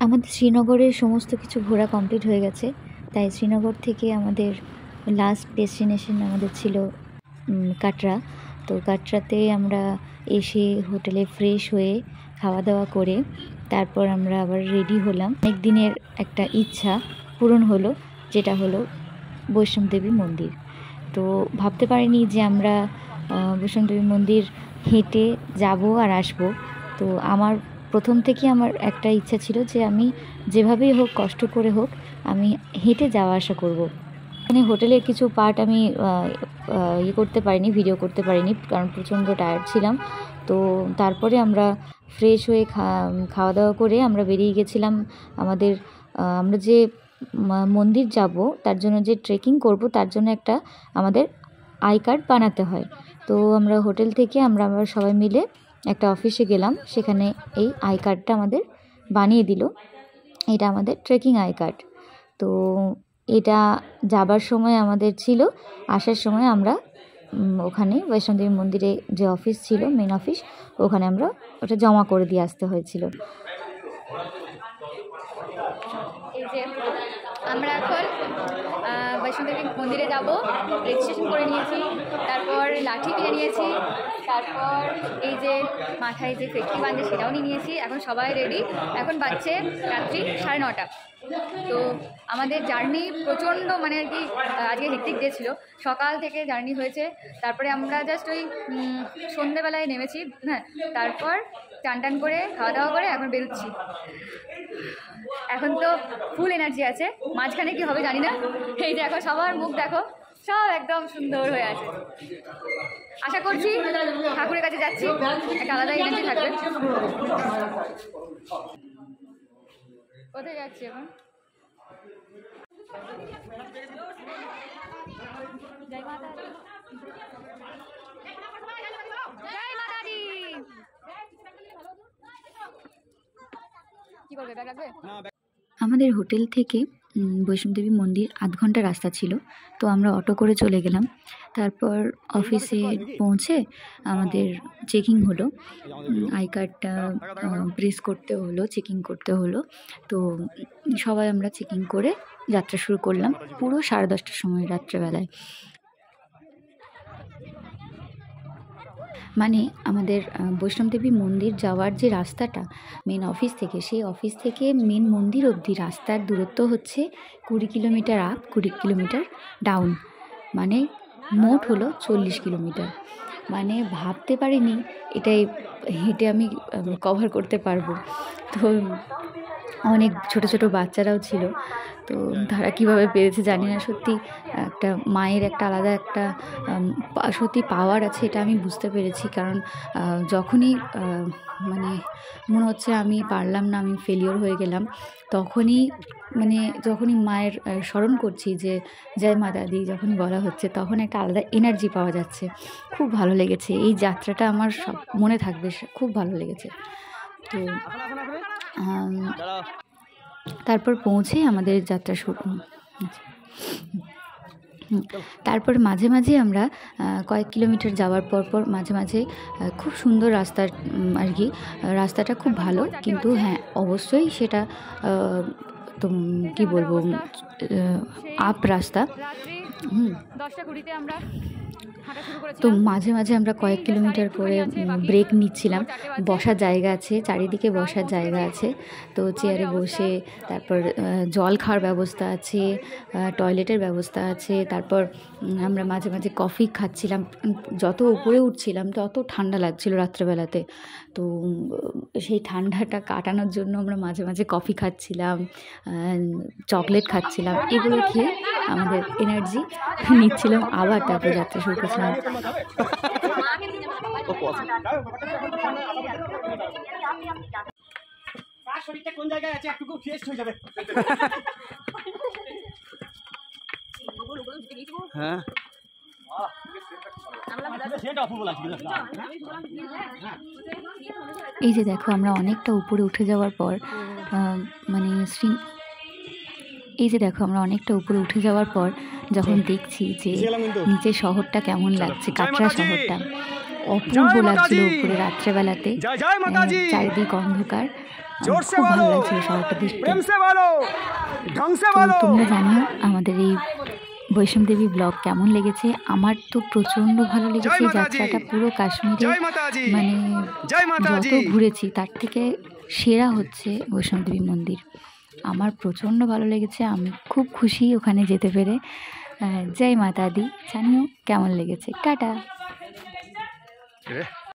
আমাদের শ্রীনগরের সমস্ত কিছু ঘোরা কমপ্লিট হয়ে গেছে, তাই শ্রীনগর থেকে আমাদের লাস্ট ডেস্টিনেশন আমাদের ছিল কাটরা। তো কাটরাতে আমরা এসে হোটেলে ফ্রেশ হয়ে খাওয়া দাওয়া করে তারপর আমরা আবার রেডি হলাম। অনেক দিনের একটা ইচ্ছা পূরণ হলো, যেটা হলো বৈষ্ণবদেবী মন্দির। তো ভাবতে পারিনি যে আমরা বৈষ্ণবদেবী মন্দির হেঁটে যাব আর আসব। তো আমার প্রথম থেকেই আমার একটা ইচ্ছা ছিল যে আমি যেভাবেই হোক, কষ্ট করে হোক, আমি হেঁটে যাওয়া আসা করব। এখানে হোটেলের কিছু পার্ট আমি করতে পারিনি, ভিডিও করতে পারিনি, কারণ প্রচণ্ড টায়ার্ড ছিলাম। তো তারপরে আমরা ফ্রেশ হয়ে খাওয়া দাওয়া করে আমরা বেরিয়ে গেছিলাম। আমরা যে মন্দির যাব তার জন্য, যে ট্রেকিং করব তার জন্য একটা আমাদের আই কার্ড বানাতে হয়। তো আমরা হোটেল থেকে আমরা সবাই মিলে একটা অফিসে গেলাম, সেখানে এই আই কার্ডটা আমাদের বানিয়ে দিল। এটা আমাদের ট্রেকিং আই কার্ড। তো এটা যাবার সময় আমাদের ছিল, আসার সময় আমরা ওখানে বৈষ্ণবদেবী মন্দিরে যে অফিস ছিল, মেন অফিস, ওখানে আমরা ওটা জমা করে দিয়ে আসতে হয়েছিল। এই যে আমরা এখন বৈষ্ণবদেবী মন্দিরে যাব, রেজিস্ট্রেশন করে নিয়েছি, তারপর লাঠি কিনে নিয়েছি, তারপর এই যে মাথায় যে ফেটকি বাঁধে সেটাও নিয়ে নিয়েছি। এখন সবাই রেডি। এখন বাজছে রাত্রি 9:30। তো আমাদের জার্নি প্রচণ্ড, মানে আর কি আজকে হেক্টিক ডে ছিল, সকাল থেকে জার্নি হয়েছে। তারপরে আমরা জাস্ট ওই সন্ধ্যেবেলায় নেমেছি, হ্যাঁ, তারপর টান টান করে খাওয়া দাওয়া করে এখন বেরোচ্ছি। এখন তো ফুল এনার্জি আছে, মাঝখানে কি হবে জানি না। এই যে এখন সবার মুখ দেখো, সব একদম সুন্দর হয়ে আছে। আশা করছি ঠাকুরের কাছে যাচ্ছি, একটা আলাদা এনার্জি থাকবে। কোথায় যাচ্ছি এখন? জয় মাতা দি, জয় মাতা দি। কি করবে, ব্যাগ রাখবে? আমাদের হোটেল থেকে বৈষ্ণবদেবী মন্দির 8 ঘন্টা রাস্তা ছিল। তো আমরা অটো করে চলে গেলাম। তারপর অফিসে পৌঁছে আমাদের চেকিং হলো, আই কার্ডটা প্রেস করতে হলো, চেকিং করতে হলো। তো সবাই আমরা চেকিং করে যাত্রা শুরু করলাম পুরো 10:30টার সময় রাত্রেবেলায়। মানে আমাদের বৈষ্ণবদেবী মন্দির যাওয়ার যে রাস্তাটা মেন অফিস থেকে, সেই অফিস থেকে মেন মন্দির অবধি রাস্তার দূরত্ব হচ্ছে 20 কিলোমিটার আপ, 20 কিলোমিটার ডাউন, মানে মোট হলো 40 কিলোমিটার। মানে ভাবতে পারিনি এটাই হেঁটে আমি কভার করতে পারবো। তো অনেক ছোট ছোট বাচ্চারাও ছিল, তো তারা কীভাবে পেরেছে জানি না। সত্যি একটা মায়ের একটা আলাদা একটা সত্যি পাওয়ার আছে, এটা আমি বুঝতে পেরেছি। কারণ যখনই মানে মনে হচ্ছে আমি পারলাম না, আমি ফেলিওর হয়ে গেলাম, যখনই মায়ের স্মরণ করছি যে জয় মাতা দি যখন বলা হচ্ছে, তখন একটা আলাদা এনার্জি পাওয়া যাচ্ছে। খুব ভালো লেগেছে, এই যাত্রাটা আমার সব মনে থাকবে, খুব ভালো লেগেছে। তো তারপর পৌঁছে আমাদের যাত্রা শুরু। তারপর মাঝে মাঝে আমরা কয়েক কিলোমিটার যাওয়ার পর মাঝে মাঝে খুব সুন্দর রাস্তার আর কি, রাস্তাটা খুব ভালো, কিন্তু হ্যাঁ অবশ্যই সেটা তো কী বলবো, আপ রাস্তা। 10:20 আমরা তো মাঝে মাঝে আমরা কয়েক কিলোমিটার করে ব্রেক নিচ্ছিলাম। বসার জায়গা আছে, চারিদিকে বসার জায়গা আছে, তো চেয়ারে বসে, তারপর জল খাওয়ার ব্যবস্থা আছে, টয়লেটের ব্যবস্থা আছে। তারপর আমরা মাঝে মাঝে কফি খাচ্ছিলাম। যত উপরে উঠছিলাম তত ঠান্ডা লাগছিল রাত্রেবেলাতে, তো সেই ঠান্ডাটা কাটানোর জন্য আমরা মাঝে মাঝে কফি খাচ্ছিলাম, চকলেট খাচ্ছিলাম, এগুলো খেয়ে আমাদের এনার্জি নিচ্ছিলাম। আবার তারপর যাত্রা শুরু করছিলাম। কোন জায়গায় আছে একটু ফ্রেশ হয়ে যাবে। হ্যাঁ এই যে দেখো, আমরা অনেকটা উপরে উঠে যাওয়ার পর যখন দেখছি যে নিচের শহরটা কেমন লাগছে, কাটরা শহরটা অপূর্ব লাগছিল উপরে রাত্রেবেলাতে, চারিদিক অন্ধকার। जोर से খুব ভালো बोलो লাগছিল শহরটা দেখতে। प्रेम से बोलो ढंग से তো बोलो তোমরা জানিও আমাদের এই বৈষ্ণবদেবী ব্লগ কেমন লেগেছে। আমার তো প্রচণ্ড ভালো লেগেছে। জয় মাতাজি। যাত্রাটা পুরো কাশ্মীরে जय माता जी মানে जय माता যত जी ঘুরেছি তার থেকে সেরা হচ্ছে বৈষ্ণবদেবী মন্দির। আমার প্রচণ্ড ভালো লেগেছে, আমি খুব খুশি ওখানে যেতে পেরে। জয় মাতা দি, জানিও কেমন লেগেছে। টাটা। रे